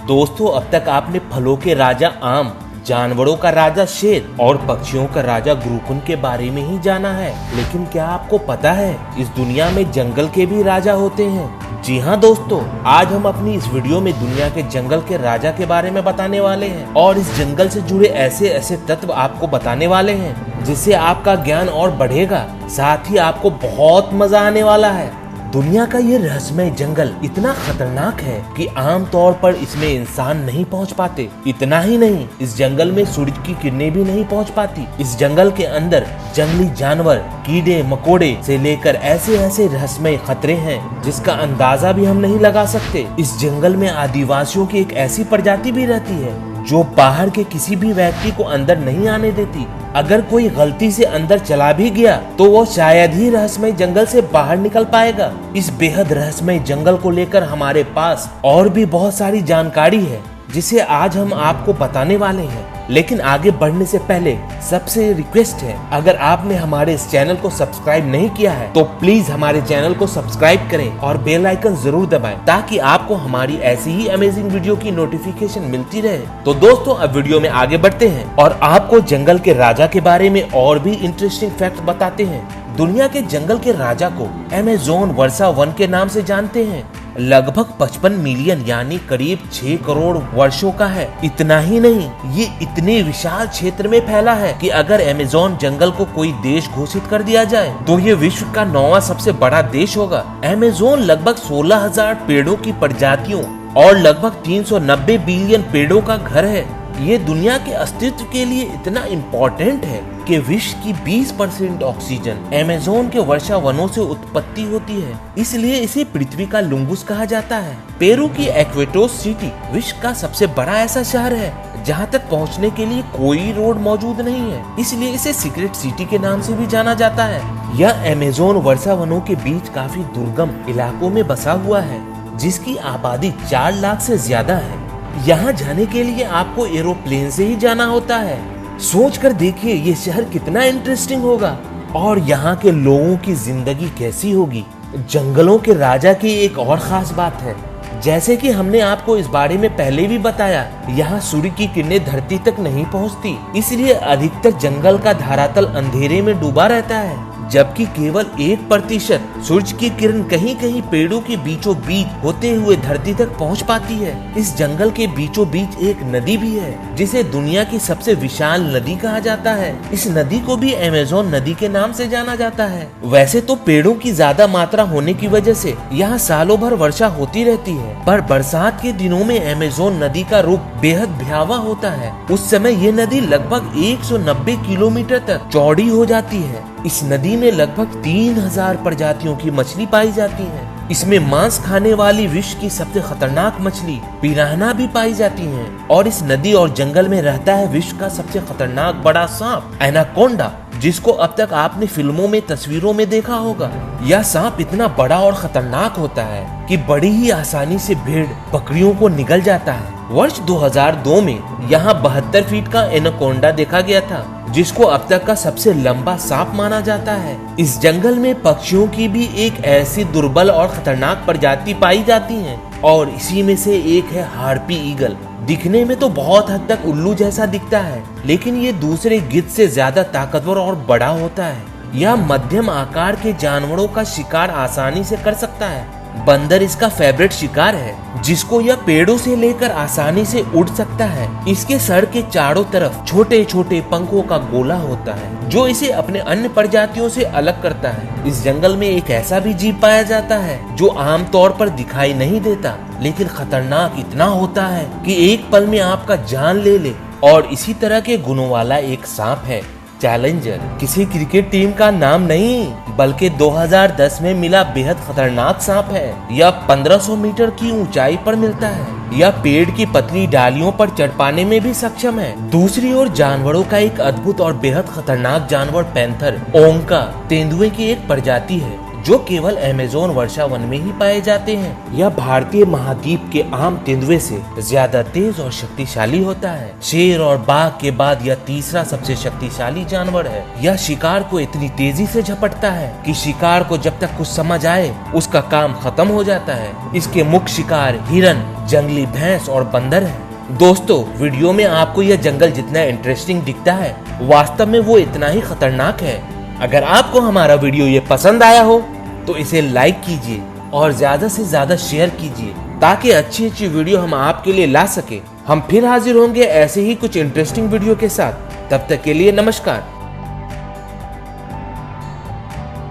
दोस्तों, अब तक आपने फलों के राजा आम, जानवरों का राजा शेर और पक्षियों का राजा ग्रुकुन के बारे में ही जाना है, लेकिन क्या आपको पता है इस दुनिया में जंगल के भी राजा होते हैं? जी हाँ दोस्तों, आज हम अपनी इस वीडियो में दुनिया के जंगल के राजा के बारे में बताने वाले हैं और इस जंगल से जुड़े ऐसे ऐसे तत्व आपको बताने वाले हैं जिससे आपका ज्ञान और बढ़ेगा, साथ ही आपको बहुत मजा आने वाला है। दुनिया का ये रहस्यमय जंगल इतना खतरनाक है कि आम तौर पर इसमें इंसान नहीं पहुंच पाते। इतना ही नहीं, इस जंगल में सूरज की किरणें भी नहीं पहुंच पाती। इस जंगल के अंदर जंगली जानवर, कीड़े मकोड़े से लेकर ऐसे ऐसे रहस्यमय खतरे हैं जिसका अंदाजा भी हम नहीं लगा सकते। इस जंगल में आदिवासियों की एक ऐसी प्रजाति भी रहती है जो बाहर के किसी भी व्यक्ति को अंदर नहीं आने देती। अगर कोई गलती से अंदर चला भी गया तो वो शायद ही रहस्यमय जंगल से बाहर निकल पाएगा। इस बेहद रहस्यमय जंगल को लेकर हमारे पास और भी बहुत सारी जानकारी है जिसे आज हम आपको बताने वाले हैं। लेकिन आगे बढ़ने से पहले सबसे रिक्वेस्ट है, अगर आपने हमारे इस चैनल को सब्सक्राइब नहीं किया है तो प्लीज हमारे चैनल को सब्सक्राइब करें और बेल आइकन जरूर दबाएं ताकि आपको हमारी ऐसी ही अमेजिंग वीडियो की नोटिफिकेशन मिलती रहे। तो दोस्तों, अब वीडियो में आगे बढ़ते हैं और आपको जंगल के राजा के बारे में और भी इंटरेस्टिंग फैक्ट बताते हैं। दुनिया के जंगल के राजा को अमेज़न वर्षा वन के नाम से जानते हैं। लगभग 55 मिलियन यानी करीब 6 करोड़ वर्षों का है। इतना ही नहीं, ये इतने विशाल क्षेत्र में फैला है कि अगर अमेज़न जंगल को कोई देश घोषित कर दिया जाए तो ये विश्व का 9वां सबसे बड़ा देश होगा। अमेज़न लगभग 16,000 पेड़ों की प्रजातियों और लगभग 390 बिलियन पेड़ों का घर है। ये दुनिया के अस्तित्व के लिए इतना इम्पोर्टेंट है कि विश्व की 20% ऑक्सीजन अमेज़न के वर्षा वनों से उत्पत्ति होती है, इसलिए इसे पृथ्वी का लुंगुस कहा जाता है। पेरू की इक्वेटोस सिटी विश्व का सबसे बड़ा ऐसा शहर है जहां तक पहुंचने के लिए कोई रोड मौजूद नहीं है, इसलिए इसे सीक्रेट सिटी के नाम से भी जाना जाता है। यह अमेज़न वर्षा वनों के बीच काफी दुर्गम इलाकों में बसा हुआ है जिसकी आबादी 4 लाख से ज्यादा है। यहाँ जाने के लिए आपको एरोप्लेन से ही जाना होता है। सोच कर देखिए ये शहर कितना इंटरेस्टिंग होगा और यहाँ के लोगों की जिंदगी कैसी होगी। जंगलों के राजा की एक और खास बात है, जैसे कि हमने आपको इस बारे में पहले भी बताया, यहाँ सूर्य की किरणें धरती तक नहीं पहुँचती, इसलिए अधिकतर जंगल का धरातल अंधेरे में डूबा रहता है, जबकि केवल 1% सूरज की किरण कहीं कहीं पेड़ों के बीचों बीच होते हुए धरती तक पहुंच पाती है। इस जंगल के बीचों बीच एक नदी भी है जिसे दुनिया की सबसे विशाल नदी कहा जाता है। इस नदी को भी अमेज़न नदी के नाम से जाना जाता है। वैसे तो पेड़ों की ज्यादा मात्रा होने की वजह से यहाँ सालों भर वर्षा होती रहती है, पर बरसात के दिनों में अमेज़न नदी का रूप बेहद भयावह होता है। उस समय ये नदी लगभग 190 किलोमीटर तक चौड़ी हो जाती है। इस नदी में लगभग 3000 प्रजातियों की मछली पाई जाती है। इसमें मांस खाने वाली विश्व की सबसे खतरनाक मछली पिरान्हा भी पाई जाती है और इस नदी और जंगल में रहता है विश्व का सबसे खतरनाक बड़ा सांप एनाकोंडा, जिसको अब तक आपने फिल्मों में तस्वीरों में देखा होगा। यह सांप इतना बड़ा और खतरनाक होता है कि बड़ी ही आसानी से भेड़ बकरियों को निगल जाता है। वर्ष 2002 में यहाँ 72 फीट का एनाकोंडा देखा गया था, जिसको अब तक का सबसे लंबा सांप माना जाता है। इस जंगल में पक्षियों की भी एक ऐसी दुर्बल और खतरनाक प्रजाति पाई जाती है और इसी में से एक है हार्पी ईगल। दिखने में तो बहुत हद तक उल्लू जैसा दिखता है, लेकिन ये दूसरे गिद्ध से ज्यादा ताकतवर और बड़ा होता है। यह मध्यम आकार के जानवरों का शिकार आसानी से कर सकता है। बंदर इसका फेवरेट शिकार है, जिसको यह पेड़ों से लेकर आसानी से उड़ सकता है। इसके सर के चारों तरफ छोटे छोटे पंखों का गोला होता है जो इसे अपने अन्य प्रजातियों से अलग करता है। इस जंगल में एक ऐसा भी जीव पाया जाता है जो आमतौर पर दिखाई नहीं देता, लेकिन खतरनाक इतना होता है कि एक पल में आपका जान ले ले, और इसी तरह के गुणों वाला एक सांप है चैलेंजर। किसी क्रिकेट टीम का नाम नहीं, बल्कि 2010 में मिला बेहद खतरनाक सांप है। यह 1500 मीटर की ऊंचाई पर मिलता है। यह पेड़ की पतली डालियों पर चढ़ पाने में भी सक्षम है। दूसरी ओर जानवरों का एक अद्भुत और बेहद खतरनाक जानवर पैंथर ओंका तेंदुए की एक प्रजाति है जो केवल अमेज़न वर्षा वन में ही पाए जाते हैं। यह भारतीय महाद्वीप के आम तेंदुए से ज्यादा तेज और शक्तिशाली होता है। शेर और बाघ के बाद यह तीसरा सबसे शक्तिशाली जानवर है। यह शिकार को इतनी तेजी से झपटता है कि शिकार को जब तक कुछ समझ आए उसका काम खत्म हो जाता है। इसके मुख्य शिकार हिरन, जंगली भैंस और बंदर है। दोस्तों, वीडियो में आपको यह जंगल जितना इंटरेस्टिंग दिखता है, वास्तव में वो इतना ही खतरनाक है। अगर आपको हमारा वीडियो ये पसंद आया हो तो इसे लाइक कीजिए और ज्यादा से ज्यादा शेयर कीजिए ताकि अच्छी वीडियो हम आपके लिए ला सके। हम फिर हाजिर होंगे ऐसे ही कुछ इंटरेस्टिंग वीडियो के साथ। तब तक के लिए नमस्कार।